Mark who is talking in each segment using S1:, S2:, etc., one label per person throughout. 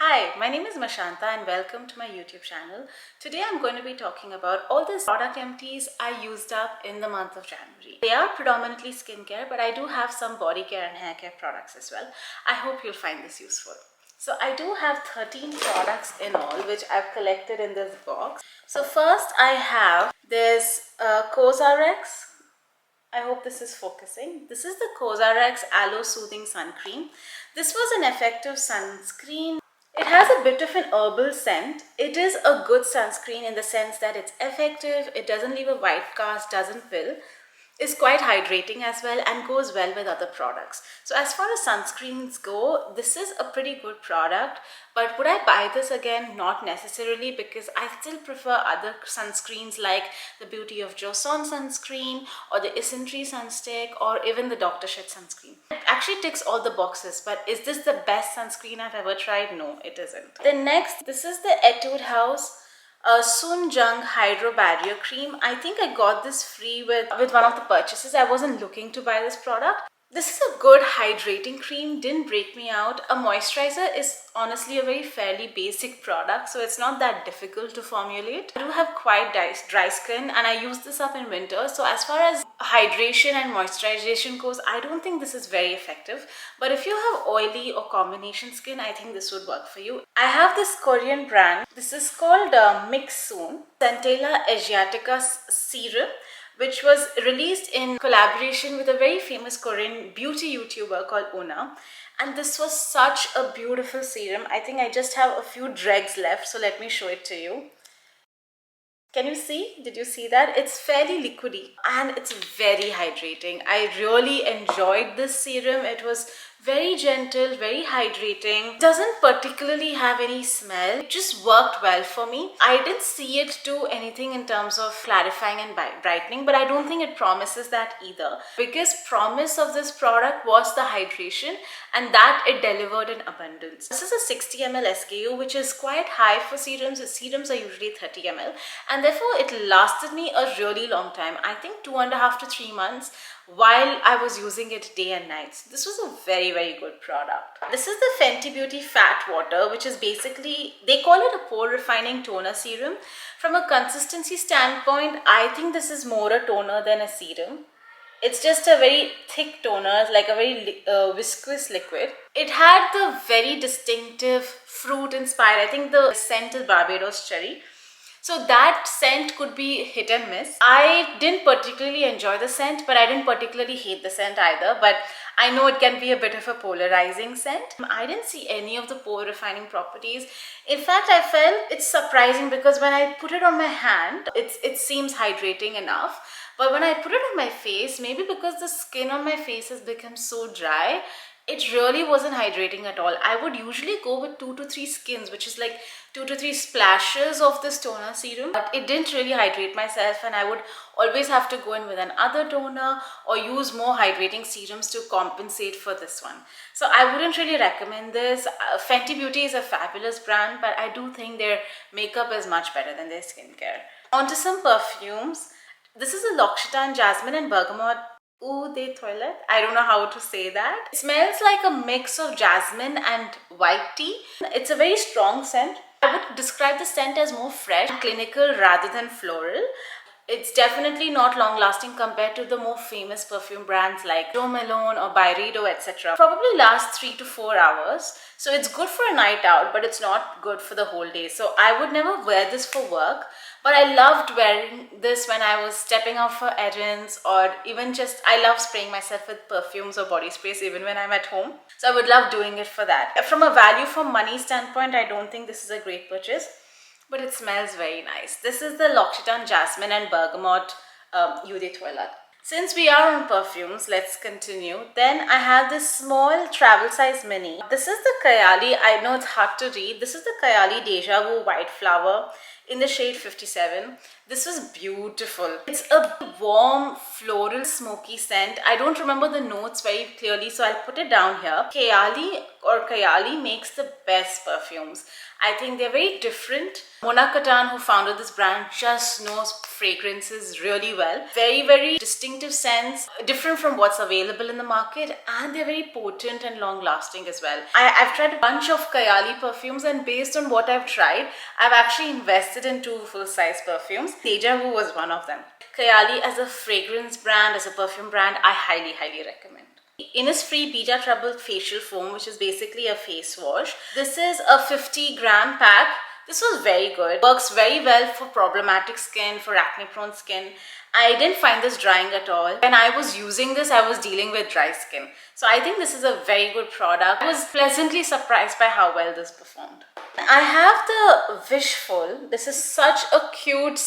S1: Hi, my name is Mashanta and welcome to my YouTube channel. Today I'm going to be talking about all these product empties I used up in the month of January. They are predominantly skincare, but I do have some body care and hair care products as well. I hope you'll find this useful. So I do have 13 products in all which I've collected in this box. So first I have this COSRX. I hope this is focusing. This is the COSRX Aloe Soothing Sun Cream. This was an effective sunscreen. It has a bit of an herbal scent. It is a good sunscreen in the sense that it's effective, it doesn't leave a white cast, doesn't pill, is quite hydrating as well and goes well with other products. So as far as sunscreens go, this is a pretty good product, but would I buy this again? Not necessarily, because I still prefer other sunscreens like the Beauty of Joseon sunscreen or the Isntree Sunstick or even the Dr. Sheth sunscreen. It actually ticks all the boxes, but is this the best sunscreen I've ever tried? No, it isn't. Then next, this is the Etude House Sun Jung Hydro Barrier Cream. I think I got this free with one of the purchases. I wasn't looking to buy this product. This is a good hydrating cream, didn't break me out. A moisturizer is honestly a very fairly basic product, so it's not that difficult to formulate. I do have quite dry skin and I use this up in winter, so as far as hydration and moisturization goes, I don't think this is very effective. But if you have oily or combination skin, I think this would work for you. I have this Korean brand. This is called Mixsoon Centella Asiatica Serum, which was released in collaboration with a very famous Korean beauty YouTuber called Una. And this was such a beautiful serum. I think I just have a few dregs left, so let me show it to you. Can you see? Did you see that? It's fairly liquidy and it's very hydrating. I really enjoyed this serum. It was very gentle, very hydrating. Doesn't particularly have any smell. It just worked well for me. I didn't see it do anything in terms of clarifying and brightening, but I don't think it promises that either. Biggest promise of this product was the hydration, and that it delivered in abundance. This is a 60 ml SKU, which is quite high for serums. Serums are usually 30 ml, and therefore it lasted me a really long time. I think 2.5 to 3 months while I was using it day and night. So this was a very good product. This is the Fenty Beauty Fat Water, which is basically, they call it a pore refining toner serum. From a consistency standpoint, I think this is more a toner than a serum. It's just a very thick toner, like a very viscous liquid. It had the very distinctive fruit inspired, I think the scent is Barbados cherry. So that scent could be hit and miss. I didn't particularly enjoy the scent, but I didn't particularly hate the scent either. But I know it can be a bit of a polarizing scent. I didn't see any of the pore refining properties. In fact, I felt it's surprising because when I put it on my hand, it seems hydrating enough. But when I put it on my face, maybe because the skin on my face has become so dry, it really wasn't hydrating at all. I would usually go with 2 to 3 skins, which is like 2 to 3 splashes of this toner serum, but it didn't really hydrate myself, and I would always have to go in with another toner or use more hydrating serums to compensate for this one. So I wouldn't really recommend this. Fenty Beauty is a fabulous brand, but I do think their makeup is much better than their skincare. On to some perfumes. This is a L'Occitane Jasmine and Bergamot Eau de Toilette. I don't know how to say that. It smells like a mix of jasmine and white tea. It's a very strong scent. I would describe the scent as more fresh, clinical rather than floral. It's definitely not long lasting compared to the more famous perfume brands like Jo Malone or Byredo, etc. Probably lasts 3 to 4 hours. So it's good for a night out, but it's not good for the whole day. So I would never wear this for work. But I loved wearing this when I was stepping out for errands, or even just, I love spraying myself with perfumes or body sprays even when I'm at home. So I would love doing it for that. From a value for money standpoint, I don't think this is a great purchase, but it smells very nice. This is the L'Occitane Jasmine and Bergamot Eau de Toilette. Since we are on perfumes, let's continue. Then I have this small travel size mini. This is the Kayali, I know it's hard to read. This is the Kayali Deja Vu White Flower. in the shade 57. This was beautiful. It's a warm, floral, smoky scent. I don't remember the notes very clearly, so I'll put it down here. Kayali makes the best perfumes. I think they're very different. Mona Katan, who founded this brand, just knows fragrances really well. Very, very distinctive scents, different from what's available in the market, and they're very potent and long-lasting as well. I've tried a bunch of Kayali perfumes, and based on what I've tried, I've actually invested in 2 full-size perfumes. Deja Vu was one of them. Kayali as a fragrance brand, as a perfume brand, I highly, highly recommend. Innisfree Beta Trouble Facial Foam, which is basically a face wash. This is a 50-gram pack. This was very good. Works very well for problematic skin, for acne-prone skin. I didn't find this drying at all. When I was using this, I was dealing with dry skin. So I think this is a very good product. I was pleasantly surprised by how well this performed. I have the Wishful. This is such a cute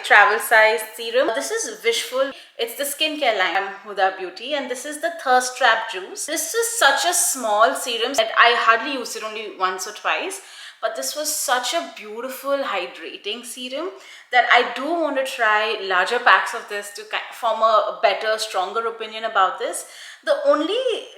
S1: travel size serum. This is Wishful. It's the skincare line from Huda Beauty, and this is the Thirst Trap Juice. This is such a small serum that I hardly used it, only once or twice. But this was such a beautiful hydrating serum that I do want to try larger packs of this to form a better, stronger opinion about this. The only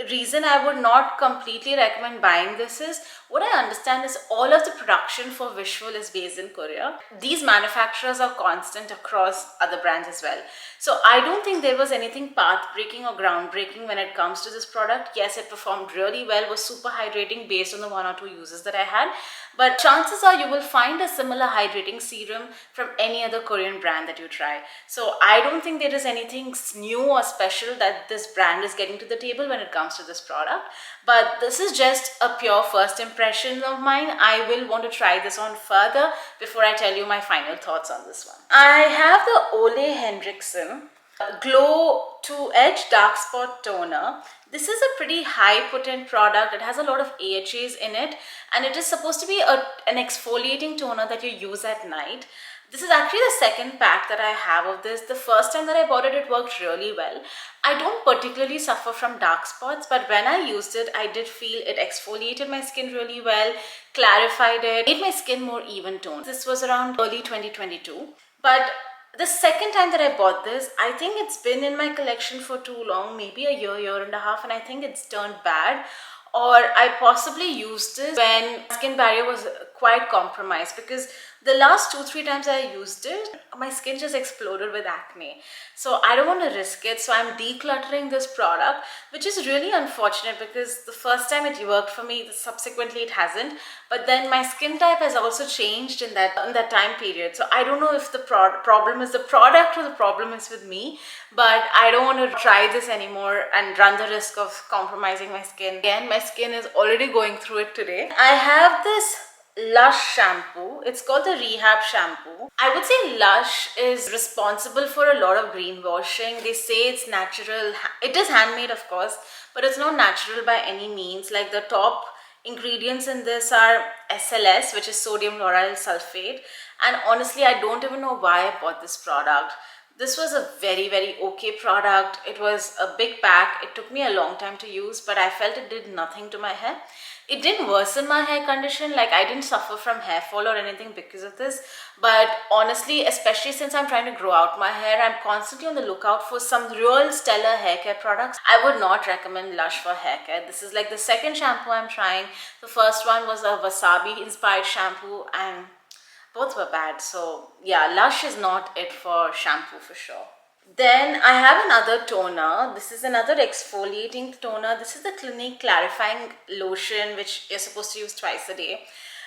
S1: reason I would not completely recommend buying this is, what I understand is all of the production for Wishful is based in Korea. These manufacturers are constant across other brands as well. So I don't think there was anything path-breaking or groundbreaking when it comes to this product. Yes, it performed really well, was super hydrating based on the 1 or 2 uses that I had. But chances are you will find a similar hydrating serum from any other Korean brand that you try. So I don't think there is anything new or special that this brand is getting to the table when it comes to this product. But this is just a pure first impression of mine. I will want to try this on further before I tell you my final thoughts on this one. I have the Ole Henriksen Glow to Edge Dark Spot Toner. This is a pretty high potent product. It has a lot of AHAs in it, and it is supposed to be an exfoliating toner that you use at night. This is actually the second pack that I have of this. The first time that I bought it, it worked really well. I don't particularly suffer from dark spots, but when I used it, I did feel it exfoliated my skin really well, clarified it, made my skin more even toned. This was around early 2022. But the second time that I bought this, I think it's been in my collection for too long, maybe a year and a half, and I think it's turned bad. Or I possibly used this when skin barrier was quite compromised, because the last 2-3 times I used it, my skin just exploded with acne. So I don't want to risk it. So I'm decluttering this product, which is really unfortunate because the first time it worked for me, subsequently it hasn't. But then my skin type has also changed in that time period. So I don't know if the problem is the product or the problem is with me. But I don't want to try this anymore and run the risk of compromising my skin. Again, my skin is already going through it today. I have this Lush shampoo. It's called the Rehab shampoo. I would say Lush is responsible for a lot of greenwashing. They say it's natural. It is handmade, of course, but it's not natural by any means. Like, the top ingredients in this are SLS, which is sodium lauryl sulfate. And honestly, I don't even know why I bought this product. This was a very, very okay product. It was a big pack. It took me a long time to use, but I felt it did nothing to my hair. It didn't worsen my hair condition. Like, I didn't suffer from hair fall or anything because of this. But honestly, especially since I'm trying to grow out my hair, I'm constantly on the lookout for some real stellar hair care products. I would not recommend Lush for hair care. This is like the second shampoo I'm trying. The first one was a wasabi inspired shampoo, and both were bad. So yeah, Lush is not it for shampoo for sure. Then I have another toner. This is another exfoliating toner. This is the Clinique Clarifying Lotion, which you're supposed to use twice a day.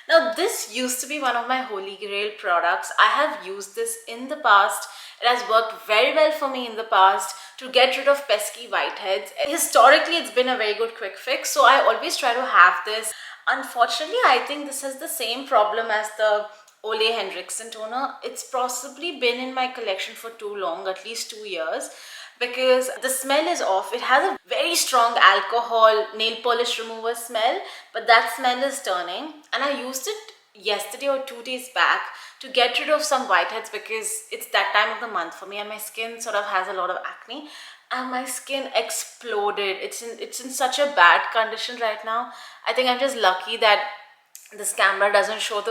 S1: Now, this used to be one of my holy grail products. I have used this in the past. It has worked very well for me in the past to get rid of pesky whiteheads. Historically, it's been a very good quick fix, so I always try to have this. Unfortunately, I think this has the same problem as the Ole Henriksen toner. It's possibly been in my collection for too long, at least 2 years, because the smell is off. It has a very strong alcohol nail polish remover smell, but that smell is turning. And I used it yesterday or 2 days back to get rid of some whiteheads because it's that time of the month for me and my skin sort of has a lot of acne, and my skin exploded. It's in such a bad condition right now. I think I'm just lucky that this camera doesn't show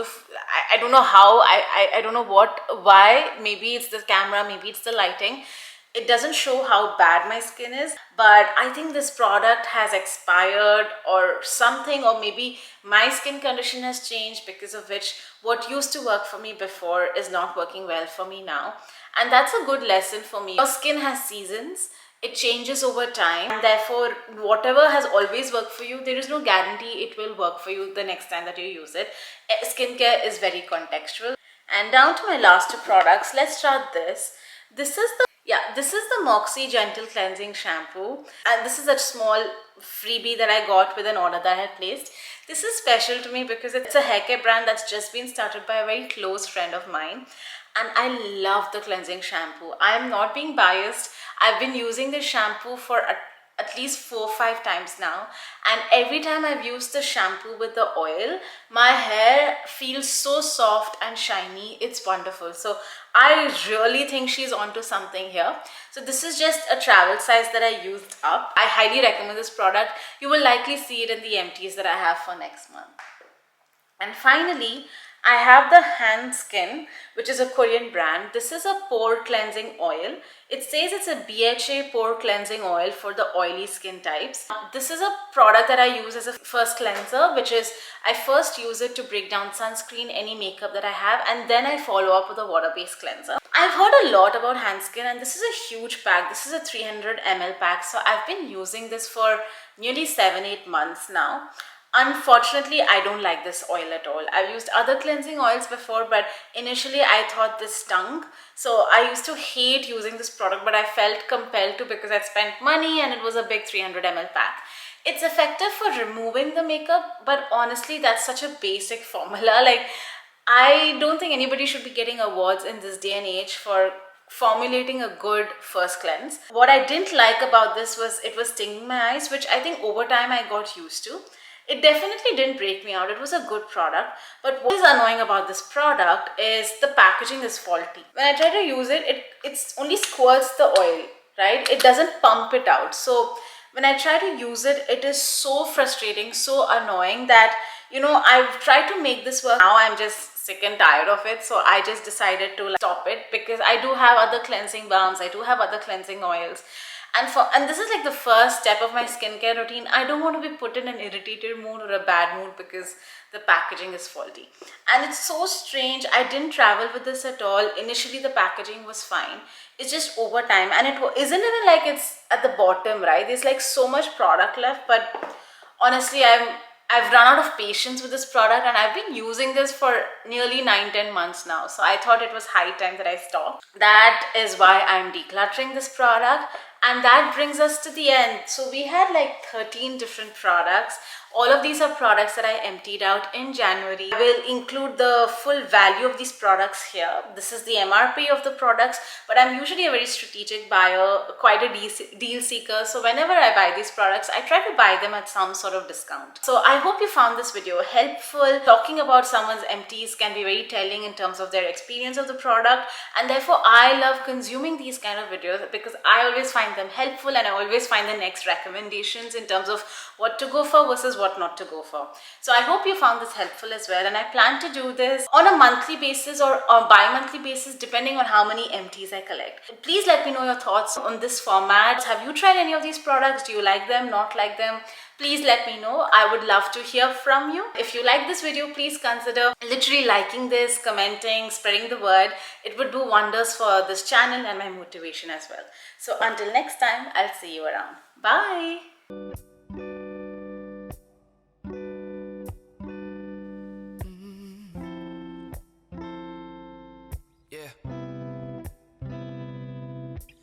S1: I don't know how, I don't know why. Maybe it's the camera, maybe it's the lighting. It doesn't show how bad my skin is, but I think this product has expired or something, or maybe my skin condition has changed, because of which what used to work for me before is not working well for me now. And that's a good lesson for me. Your skin has seasons, it changes over time, and therefore whatever has always worked for you, there is no guarantee it will work for you the next time that you use it. Skincare is very contextual. And down to my last two products, let's start this. This is the Moxie Gentle Cleansing Shampoo, and this is a small freebie that I got with an order that I had placed. This is special to me because it's a haircare brand that's just been started by a very close friend of mine, and I love the cleansing shampoo. I'm not being biased. I've been using this shampoo for at least 4 or 5 times now, and every time I've used the shampoo with the oil, my hair feels so soft and shiny. It's wonderful. So I really think she's onto something here. So this is just a travel size that I used up. I highly recommend this product. You will likely see it in the empties that I have for next month. And finally, I have the Hanskin, which is a Korean brand. This is a pore cleansing oil. It says it's a BHA pore cleansing oil for the oily skin types. This is a product that I use as a first cleanser, which is I first use it to break down sunscreen, any makeup that I have, and then I follow up with a water-based cleanser. I've heard a lot about Hanskin, and this is a huge pack. This is a 300 ml pack. So I've been using this for nearly 7-8 months now. Unfortunately, I don't like this oil at all. I've used other cleansing oils before, but initially I thought this stunk. So I used to hate using this product, but I felt compelled to because I'd spent money and it was a big 300 ml pack. It's effective for removing the makeup, but honestly, that's such a basic formula. Like, I don't think anybody should be getting awards in this day and age for formulating a good first cleanse. What I didn't like about this was it was stinging my eyes, which I think over time I got used to. It definitely didn't break me out. It was a good product. But what is annoying about this product is the packaging is faulty. When I try to use it, it only squirts the oil, right? It doesn't pump it out. So when I try to use it, it is so frustrating, so annoying that, I've tried to make this work. Now I'm just sick and tired of it. So I just decided to stop it, because I do have other cleansing balms. I do have other cleansing oils. And this is like the first step of my skincare routine. I don't want to be put in an irritated mood or a bad mood because the packaging is faulty. And it's so strange. I didn't travel with this at all. Initially, the packaging was fine. It's just over time. And it isn't even like it's at the bottom, right? There's like so much product left. But honestly, I've run out of patience with this product, and I've been using this for nearly 9-10 months now. So I thought it was high time that I stopped. That is why I'm decluttering this product. And that brings us to the end. So we had like 13 different products. All of these are products that I emptied out in January. I will include the full value of these products here. This is the MRP of the products, but I'm usually a very strategic buyer, quite a deal seeker. So whenever I buy these products, I try to buy them at some sort of discount. So I hope you found this video helpful. Talking about someone's empties can be very telling in terms of their experience of the product, and therefore I love consuming these kind of videos because I always find them helpful, and I always find the next recommendations in terms of what to go for versus what not to go for. So I hope you found this helpful as well, and I plan to do this on a monthly basis or bi-monthly basis depending on how many empties I collect. Please let me know your thoughts on this format. Have you tried any of these products? Do you like them, not like them? Please let me know. I would love to hear from you. If you like this video, please consider literally liking this, commenting, spreading the word. It would do wonders for this channel and my motivation as well. So until next time, I'll see you around. Bye.